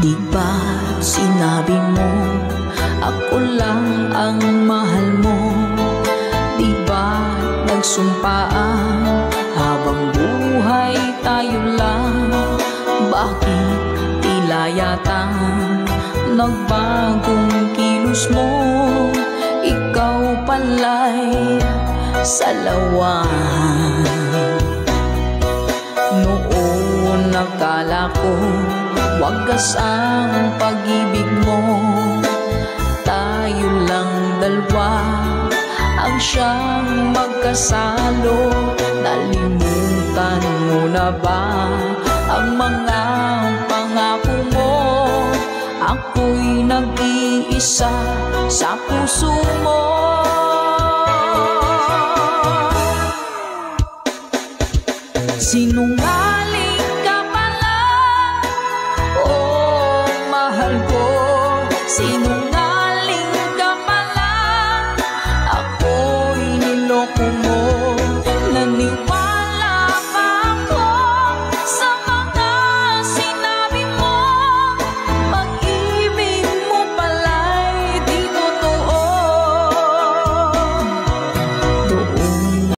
Di ba't sinabi mo ako lang ang mahal mo? Di ba't nagsumpaan habang buhay tayo lang? Bakit tila yata nagbagong kilos mo? Ikaw pala'y salawan. Noon nakala ko wagas ang pag-ibig mo. Tayo lang dalawa ang siyang magkasalo. Nalimutan mo na ba ang mga pangako mo? Ako'y nag-iisa sa puso mo. Sinungaling ka pala, oh mahal ko. Sinungaling